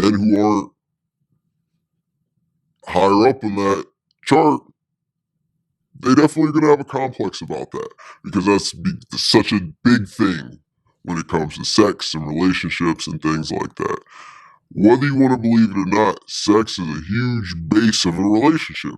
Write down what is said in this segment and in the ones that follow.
men who aren't higher up in that chart, they definitely going to have a complex about that, because that's such a big thing when it comes to sex and relationships and things like that. Whether you want to believe it or not, sex is a huge base of a relationship.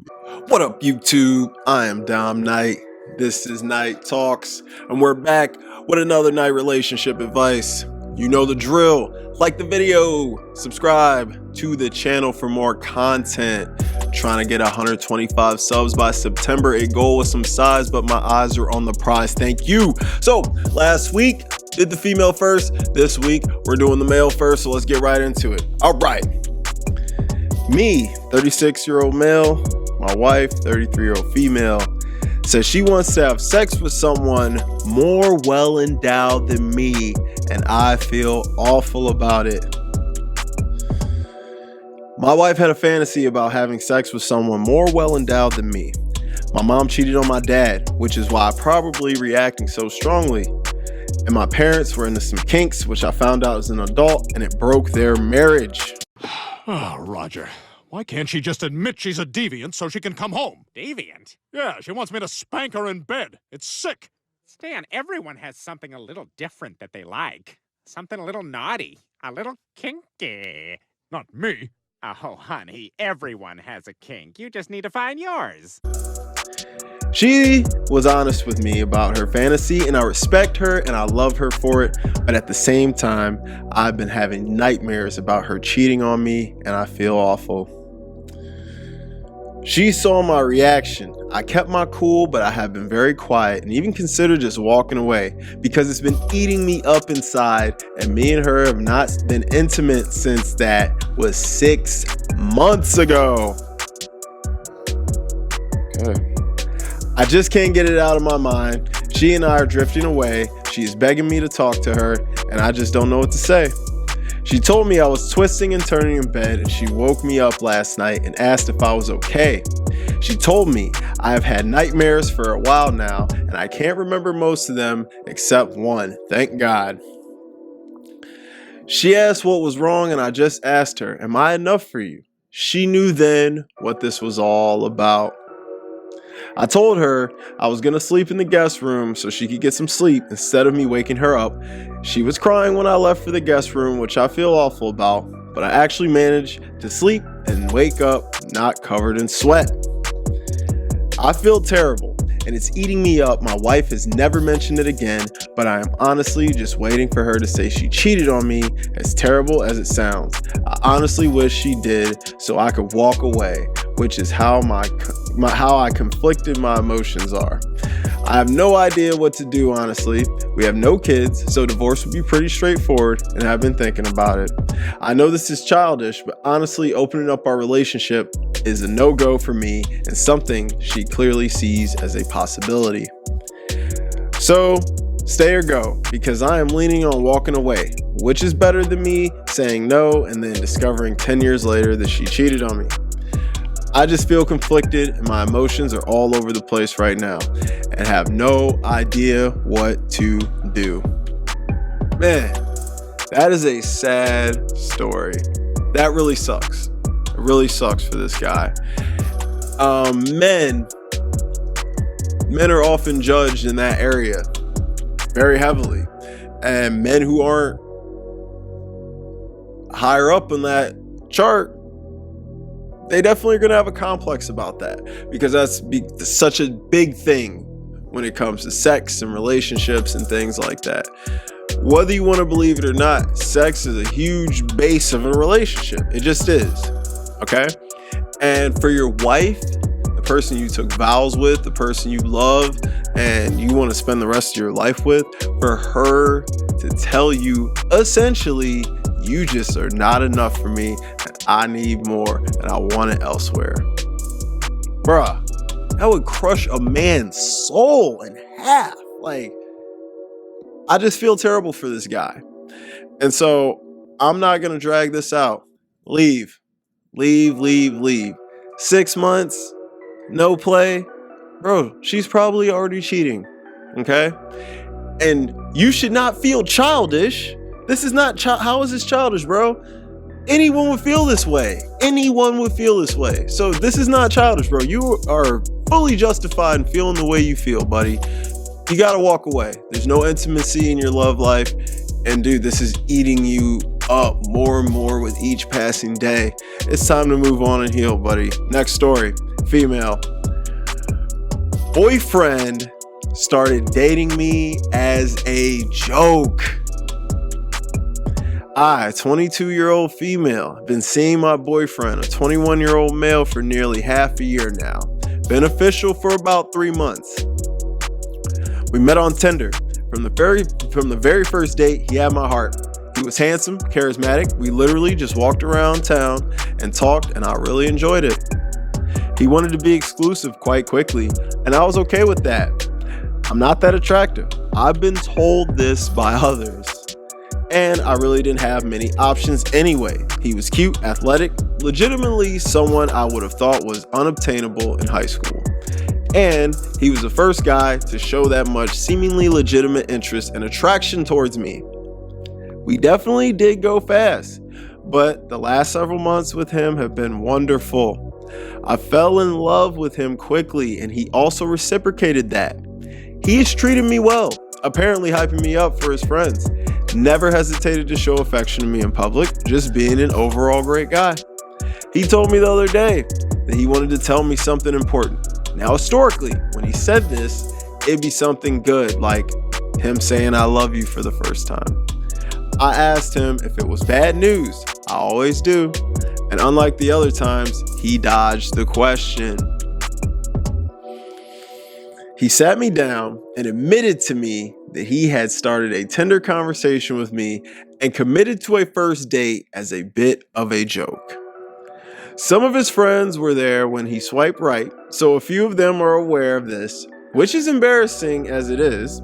What up, YouTube? I am Dom Knight. This is Knight Talks, and we're back with another Knight relationship advice. You know the drill. Like the video, subscribe to the channel for more content. Trying to get 125 subs by September. A goal with some size, but my eyes are on the prize. Thank you. So last week did the female first. This week we're doing the male first. So let's get right into it. All right. Me, 36-year-old male. My wife, 33-year-old female, says she wants to have sex with someone more well endowed than me, and I feel awful about it. My wife had a fantasy about having sex with someone more well endowed than me. My mom cheated on my dad, which is why I'm probably reacting so strongly. And my parents were into some kinks, which I found out as an adult, and it broke their marriage. Oh, Roger. Why can't she just admit she's a deviant so she can come home? Deviant? Yeah, she wants me to spank her in bed. It's sick. Stan, everyone has something a little different that they like. Something a little naughty. A little kinky. Not me. Oh, honey, everyone has a kink. You just need to find yours. She was honest with me about her fantasy, and I respect her and I love her for it. But at the same time, I've been having nightmares about her cheating on me, and I feel awful. She saw my reaction. I kept my cool, but I have been very quiet and even considered just walking away because it's been eating me up inside, and me and her have not been intimate since that was 6 months ago. Okay. I just can't get it out of my mind. She and I are drifting away. She is begging me to talk to her, and I just don't know what to say. She told me I was twisting and turning in bed, and she woke me up last night and asked if I was okay. She told me I have had nightmares for a while now, and I can't remember most of them except one, thank God. She asked what was wrong, and I just asked her, am I enough for you? She knew then what this was all about. I told her I was going to sleep in the guest room so she could get some sleep instead of me waking her up. She was crying when I left for the guest room, which I feel awful about, but I actually managed to sleep and wake up not covered in sweat. I feel terrible and it's eating me up. My wife has never mentioned it again, but I am honestly just waiting for her to say she cheated on me, as terrible as it sounds. I honestly wish she did so I could walk away, which is how how I conflicted my emotions are. I have no idea what to do, honestly. We have no kids, so divorce would be pretty straightforward, and I've been thinking about it. I know this is childish, but honestly, opening up our relationship is a no-go for me and something she clearly sees as a possibility. So, stay or go, because I am leaning on walking away, which is better than me saying no and then discovering 10 years later that she cheated on me. I just feel conflicted and my emotions are all over the place right now and have no idea what to do. Man, that is a sad story. That really sucks. It really sucks for this guy. Men are often judged in that area very heavily. And men who aren't higher up in that chart, they definitely are going to have a complex about that, because that's such a big thing when it comes to sex and relationships and things like that. Whether you want to believe it or not, sex is a huge base of a relationship. It just is. Okay? And for your wife, the person you took vows with, the person you love and you want to spend the rest of your life with, for her to tell you essentially, you just are not enough for me and I need more and I want it elsewhere. Bruh, that would crush a man's soul in half. Like, I just feel terrible for this guy. And so I'm not going to drag this out. Leave. 6 months, no play. Bro, she's probably already cheating. Okay? And you should not feel childish. This is not how is this childish, bro? anyone would feel this way. Anyone would feel this way. So this is not childish, bro. You are fully justified in feeling the way you feel, buddy. You gotta walk away. There's no intimacy in your love life. And dude, this is eating you up more and more with each passing day. It's time to move on and heal, buddy. Next story. Female. Boyfriend started dating me as a joke. I, a 22-year-old female, have been seeing my boyfriend, a 21-year-old male, for nearly half a year now. Been official for about 3 months. We met on Tinder. From the very first date, he had my heart. He was handsome, charismatic. We literally just walked around town and talked, and I really enjoyed it. He wanted to be exclusive quite quickly, and I was okay with that. I'm not that attractive. I've been told this by others. And I really didn't have many options anyway. He was cute, athletic, legitimately someone I would have thought was unobtainable in high school. And he was the first guy to show that much seemingly legitimate interest and attraction towards me. We definitely did go fast, but the last several months with him have been wonderful. I fell in love with him quickly, and he also reciprocated that. He has treated me well, apparently hyping me up for his friends. Never hesitated to show affection to me in public, just being an overall great guy. He told me the other day that he wanted to tell me something important. Now, historically, when he said this, it'd be something good, like him saying I love you for the first time. I asked him if it was bad news. I always do. And unlike the other times, he dodged the question. He sat me down and admitted to me that he had started a Tinder conversation with me and committed to a first date as a bit of a joke. Some of his friends were there when he swiped right, so a few of them are aware of this, which is embarrassing as it is,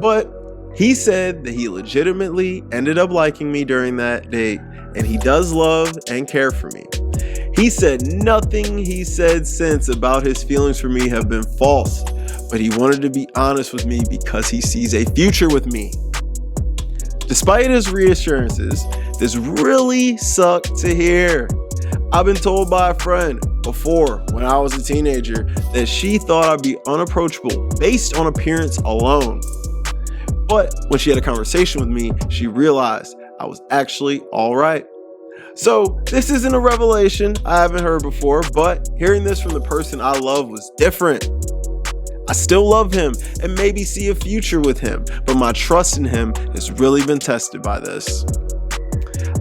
but he said that he legitimately ended up liking me during that date, and he does love and care for me. He said nothing he said since about his feelings for me have been false, but he wanted to be honest with me because he sees a future with me. Despite his reassurances, this really sucked to hear. I've been told by a friend before, when I was a teenager, that she thought I'd be unapproachable based on appearance alone. But when she had a conversation with me, she realized I was actually all right. So this isn't a revelation I haven't heard before, but hearing this from the person I love was different. I still love him and maybe see a future with him, but my trust in him has really been tested by this.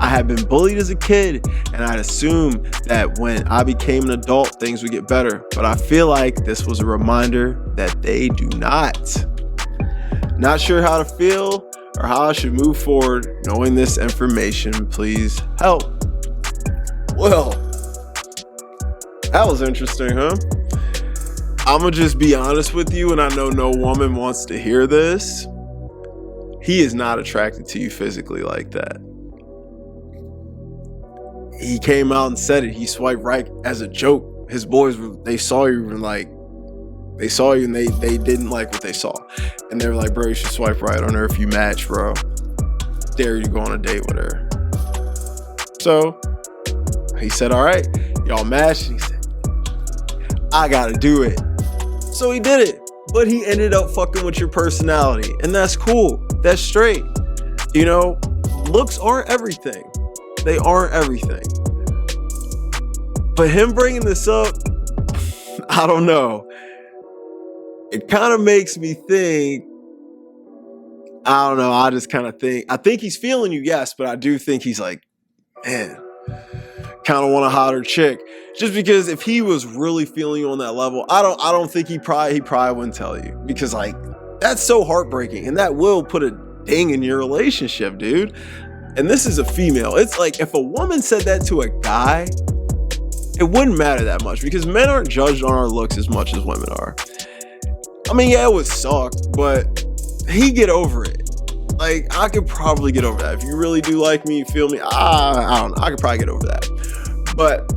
I had been bullied as a kid, and I'd assumed that when I became an adult, things would get better, but I feel like this was a reminder that they do not. Not sure how to feel or how I should move forward knowing this information. Please help. Well, that was interesting, huh? I'm gonna just be honest with you, and I know no woman wants to hear this. He is not attracted to you physically like that. He came out and said it. He swiped right as a joke. His boys, they saw you and they didn't like what they saw. And they were like, bro, you should swipe right on her if you match, bro. Dare you to go on a date with her. So he said, all right, y'all matched. And he said, I gotta do it. So he did it. But he ended up fucking with your personality. And that's cool. That's straight. You know, looks aren't everything. They aren't everything. But him bringing this up, I don't know. It kind of makes me think, I don't know. I think he's feeling you, yes, but I do think he's like, man, kind of want a hotter chick. Just because if he was really feeling you on that level, I don't think he probably wouldn't tell you, because like that's so heartbreaking, and that will put a ding in your relationship, dude. And this is a female. It's like if a woman said that to a guy, it wouldn't matter that much, because men aren't judged on our looks as much as women are. I mean, yeah, it would suck, but he'd get over it. Like, I could probably get over that. If you really do like me, you feel me, I don't know. I could probably get over that. But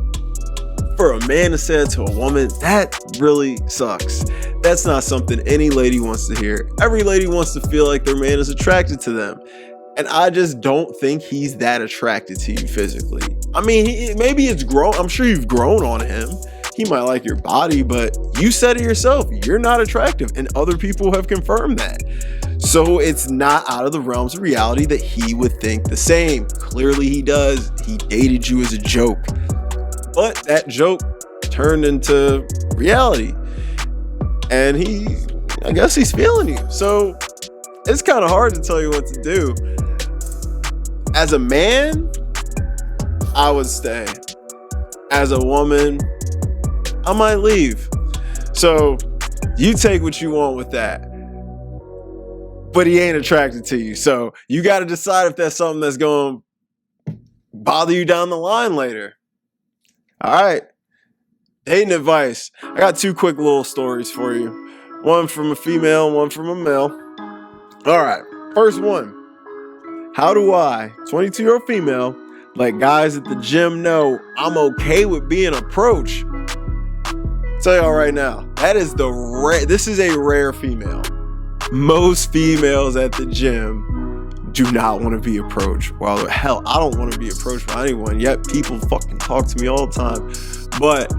for a man to say it to a woman, that really sucks. That's not something any lady wants to hear. Every lady wants to feel like their man is attracted to them. And I just don't think he's that attracted to you physically. I mean, maybe it's grown. I'm sure you've grown on him. He might like your body, but you said it yourself. You're not attractive, and other people have confirmed that. So it's not out of the realms of reality that he would think the same. Clearly he does. He dated you as a joke. But that joke turned into reality. And I guess he's feeling you. So it's kind of hard to tell you what to do. As a man, I would stay. As a woman, I might leave. So you take what you want with that. But he ain't attracted to you. So you got to decide if that's something that's going to bother you down the line later. All right. Dating advice. I got 2 quick little stories for you. One from a female, one from a male. All right. First one. How do I, 22-year-old female, let guys at the gym know I'm okay with being approached? Tell y'all right now, this is a rare female. Most females at the gym do not want to be approached. Well, hell, I don't want to be approached by anyone, yet people fucking talk to me all the time. But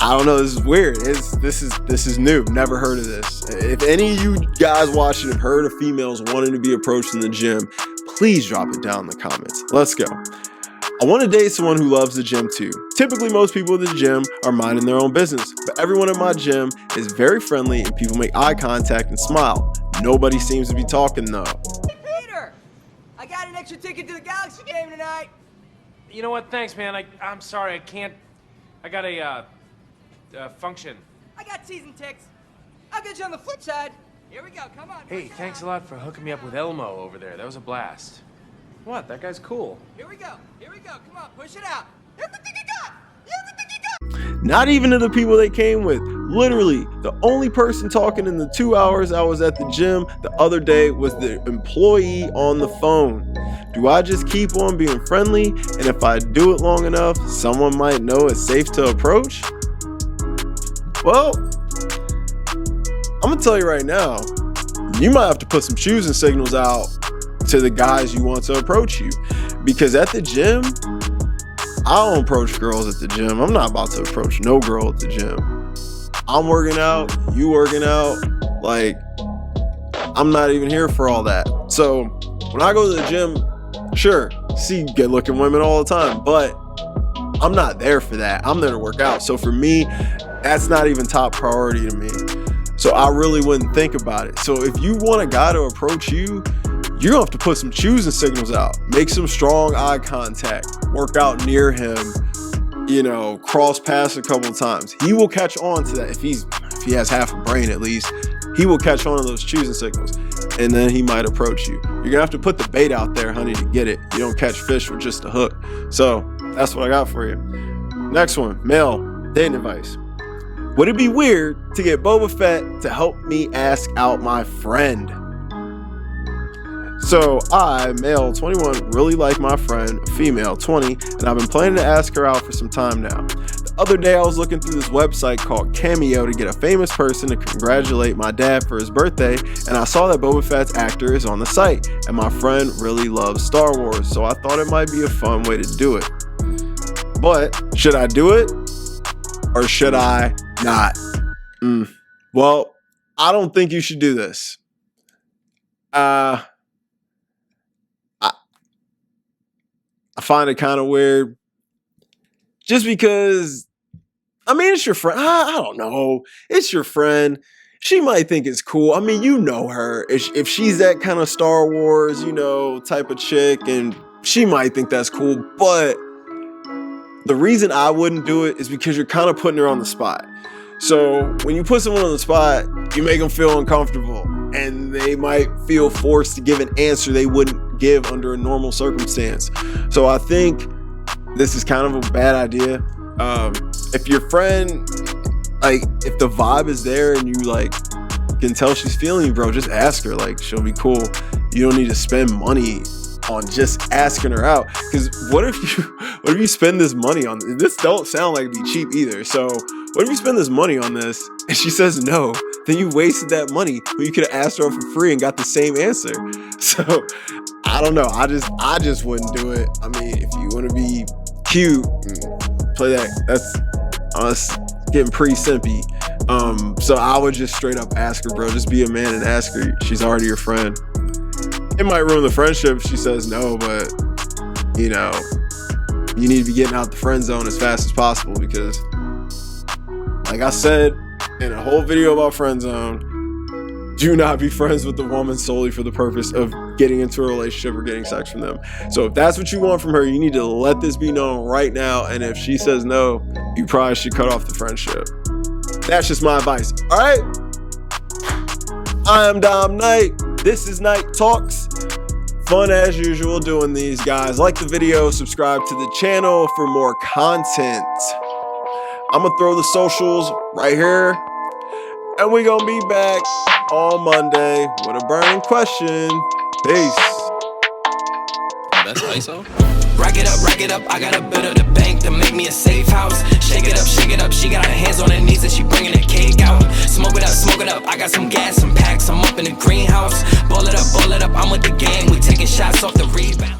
I don't know, this is weird. This is new. Never heard of this. If any of you guys watching have heard of females wanting to be approached in the gym, please drop it down in the comments. Let's go. I want to date someone who loves the gym too. Typically, most people at the gym are minding their own business, but everyone in my gym is very friendly and people make eye contact and smile. Nobody seems to be talking though. Hey, Peter! I got an extra ticket to the Galaxy game tonight. You know what? Thanks, man. I'm sorry. I can't. I got a function. I got season tickets. I'll get you on the flip side. Here we go. Come on. Hey, thanks a lot for hooking me up with Elmo over there. That was a blast. What? That guy's cool. Here we go. Here we go. Come on. Push it out. Everything you got. Everything you got. Not even to the people they came with. Literally, the only person talking in the 2 hours I was at the gym the other day was the employee on the phone. Do I just keep on being friendly? And if I do it long enough, someone might know it's safe to approach? Well, I'm gonna tell you right now, you might have to put some choosing signals out to the guys you want to approach you. Because at the gym, I don't approach girls at the gym. I'm not about to approach no girl at the gym. I'm working out, you working out. Like, I'm not even here for all that. So when I go to the gym, sure, see good looking women all the time, but I'm not there for that. I'm there to work out. So for me, that's not even top priority to me. So I really wouldn't think about it. So if you want a guy to approach you, you're gonna have to put some choosing signals out. Make some strong eye contact. Work out near him. You know, cross paths a couple of times. He will catch on to that. If he has half a brain at least, he will catch on to those choosing signals. And then he might approach you. You're gonna have to put the bait out there, honey, to get it. You don't catch fish with just a hook. So that's what I got for you. Next one, male dating advice. Would it be weird to get Boba Fett to help me ask out my friend? So I, male 21, really like my friend, female 20, and I've been planning to ask her out for some time now. The other day I was looking through this website called Cameo to get a famous person to congratulate my dad for his birthday, and I saw that Boba Fett's actor is on the site, and my friend really loves Star Wars, so I thought it might be a fun way to do it. But should I do it or should I not? Well, I don't think you should do this. I find it kind of weird just because, I mean, it's your friend. I don't know. It's your friend. She might think it's cool. I mean, you know her. If she's that kind of Star Wars, you know, type of chick, and she might think that's cool. But the reason I wouldn't do it is because you're kind of putting her on the spot. So when you put someone on the spot, you make them feel uncomfortable, and they might feel forced to give an answer they wouldn't give under a normal circumstance. So I think this is kind of a bad idea. If your friend, like, if the vibe is there and you like can tell she's feeling you, bro, just ask her. Like, she'll be cool. You don't need to spend money on just asking her out. Because what if you spend this money on this? Don't sound like it'd be cheap either. So what if you spend this money on this and she says no? then you wasted that money when you could have asked her for free and got the same answer. So I don't know. I just wouldn't do it. I mean, if you want to be cute, play that. That's us getting pretty simpy. So I would just straight up ask her, bro. Just be a man and ask her. She's already your friend. It might ruin the friendship if she says no, but you know, you need to be getting out the friend zone as fast as possible because, like I said in a whole video about friend zone, do not be friends with the woman solely for the purpose of getting into a relationship or getting sex from them. So if that's what you want from her, you need to let this be known right now. And if she says no, you probably should cut off the friendship. That's just my advice. All right. I am Dom Knight. This is Knight Talks. Fun as usual doing these, guys. Like the video, subscribe to the channel for more content. I'm gonna throw the socials right here, and we're gonna be back on Monday with a burning question. Peace. That's ISO. Rack it up, I gotta build up the bank to make me a safe house. Shake it up, she got her hands on her knees and she bringing the cake out. Smoke it up, I got some gas, some packs, I'm up in the greenhouse. Ball it up, I'm with the gang, we taking shots off the rebound.